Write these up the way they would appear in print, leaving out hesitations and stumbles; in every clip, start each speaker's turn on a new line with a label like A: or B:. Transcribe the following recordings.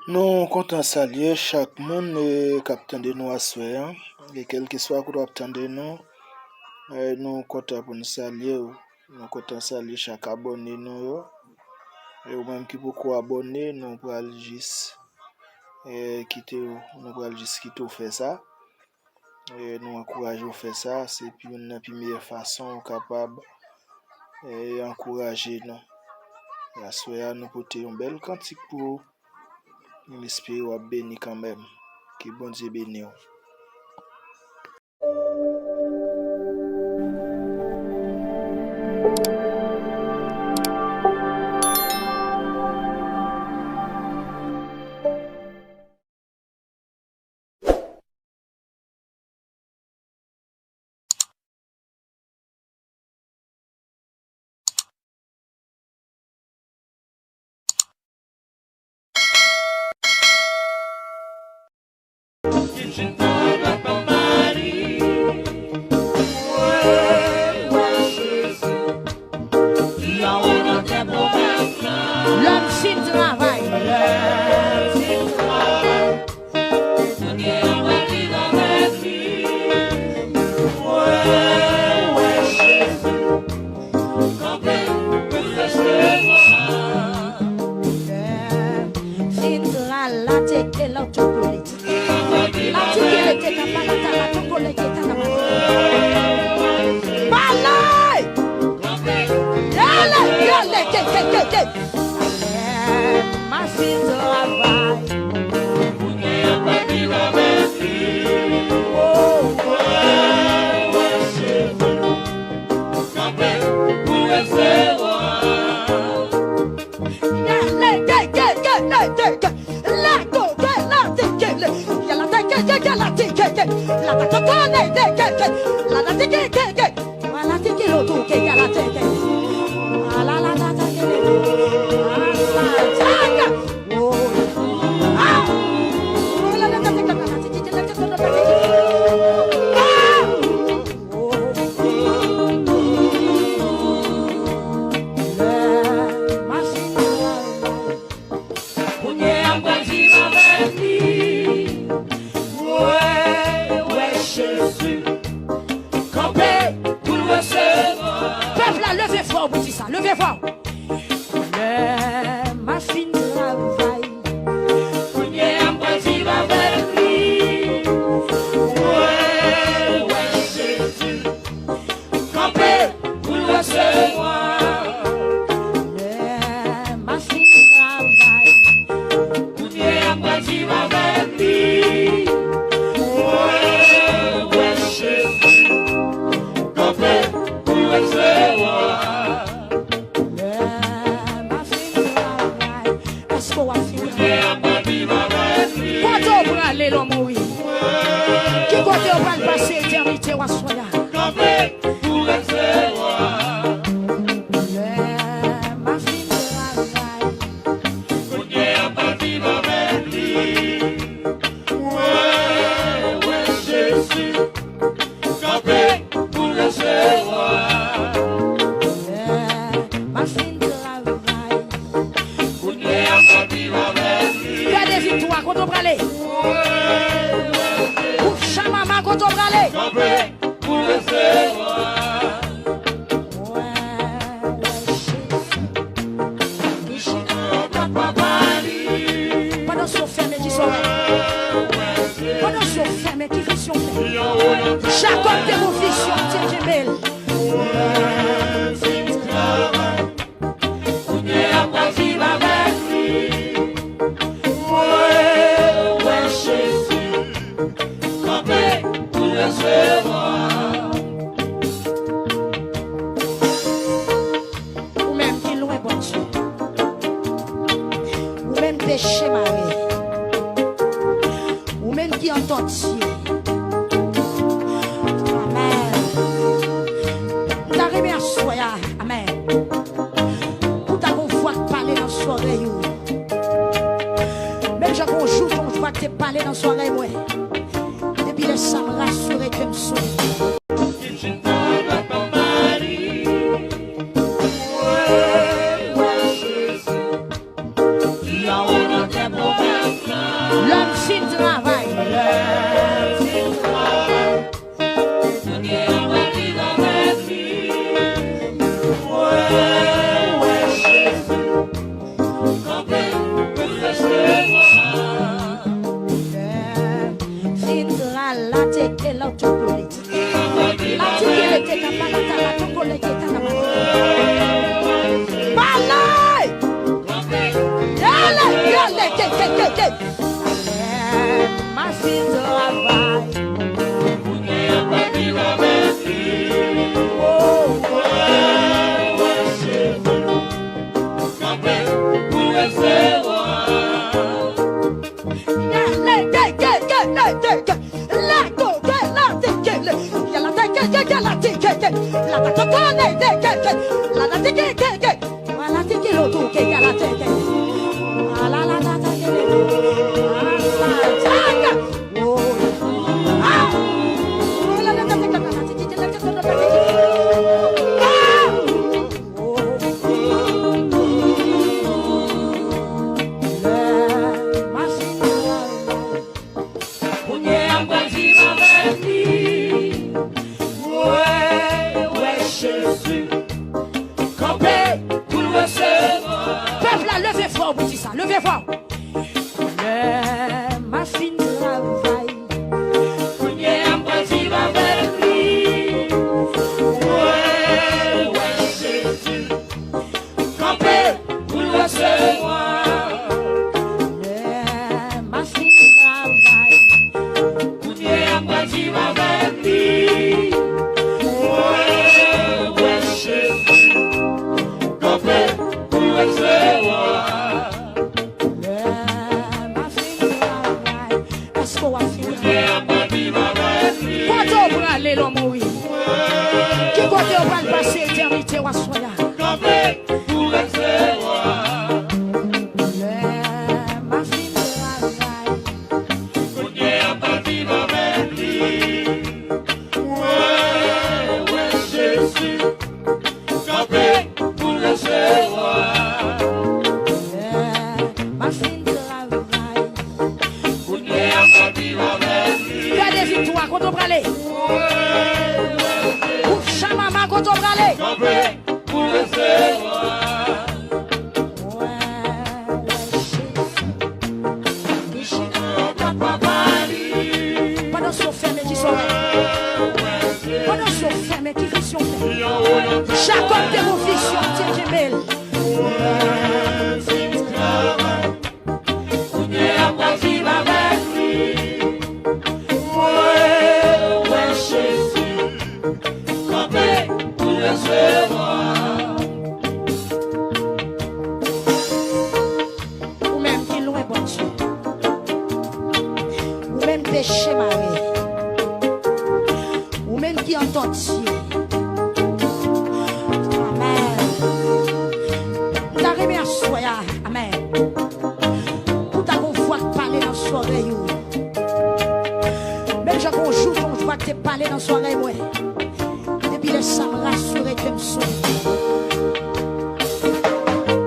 A: Nous comptons saluer chaque monde qui de nous à soi, et quel que soit qui de nous, nous comptons pour nous saluer, nous comptons saluer chaque abonné nous, et même qui beaucoup abonné, nous pouvons juste quitter, nous pouvons juste quitter faire ça, et nous encourageons à faire ça, c'est une première façon capable et encourager nous. La soirée nous porter une belle cantique pour nous espérer ou béni quand même. Que bon Dieu bénisse.
B: L'homme s'il travaille. Ma fille travaille. Levez fort, vous dites ça, levez fort. Ma fille travaille. Qui côté on va passer éternité ou soya. Ma fille travaille.
C: Jésus, campé pour le recevoir.
B: Ma fille travaille.
C: Il
B: y a des victoires quand on va aller. Maman, quand on va aller.
C: Pour le recevoir.
B: Pendant ce fermé qui sont pendant ce fermé qui vision chaque homme de vos visions, c'est belle. Ou même qui loin bon Dieu. Ou même péché maré. Ou même qui entend Dieu. Amen. T'arrives à soya. Amen. Pour ta voix parler dans soirée. Même j'ai qu'on joue ton voix te parler dans soirée. Depuis le sang rassuré que me souris.
C: Là où on a des problèmes.
B: L'homme fin travail. Ma fille travaille. Levez fort, vous dites ça, levez fort. Ma fille travaille. Ma fille travaille. L'homme oui. Qui côté on va le passer éternité ou à soya. Ma fille travaille.
C: Jésus, campé pour le recevoir.
B: Ma fille travaille. Regardez victoire quand on va aller. Chamama quand on va aller.
C: Pour le recevoir.
B: Pendant ce ferme qui sont pendant ce ferme qui vision Jacob de vos visions Dieu Jemel. Ou même qui loin bon Dieu. Ou même péché Marie. Ou même qui entend Dieu. Amen. T'as remis à soya. Amen. Pour ta voix parler dans son oreille. Même j'ai un jour quand je vois que tu parler dans son oreille. Depuis le sang rassuré que me sauve.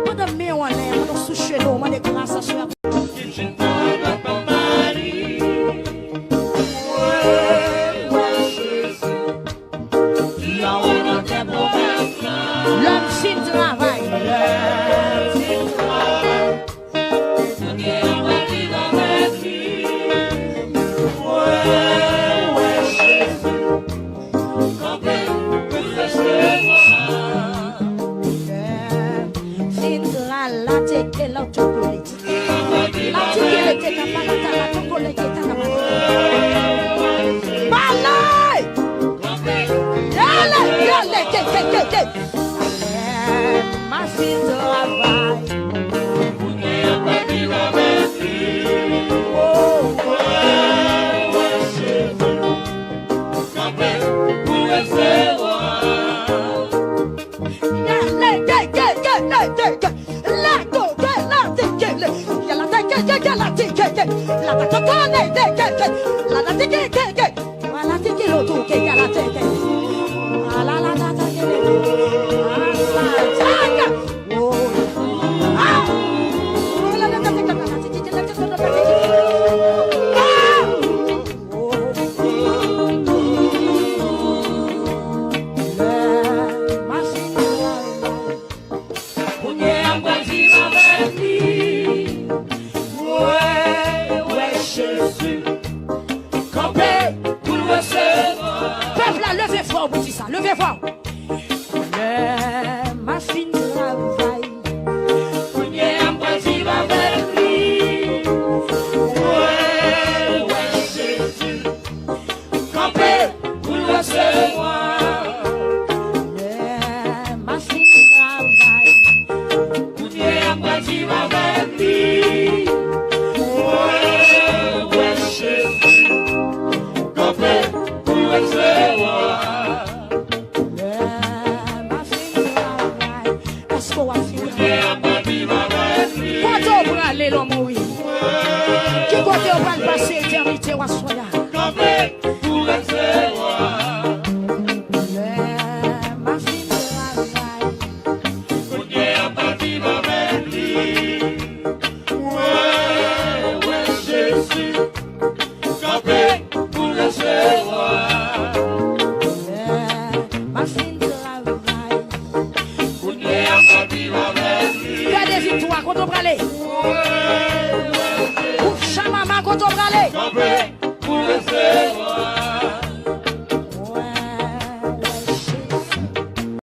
B: Pendant mes on est, pendant sous chez nous, on a des grâces à soi. L'homme fin travail. Ma fille travaille. m'assoya.
C: Camper pour recevoir.
B: Ma fille de travail.
C: Côté à partir avec lui. Ouais, Jésus. Camper pour recevoir.
B: Ma fille de travail.
C: Côté à partir avec lui.
B: Regardez victoire quand on prend les. Ouf, chamama quand on prend les.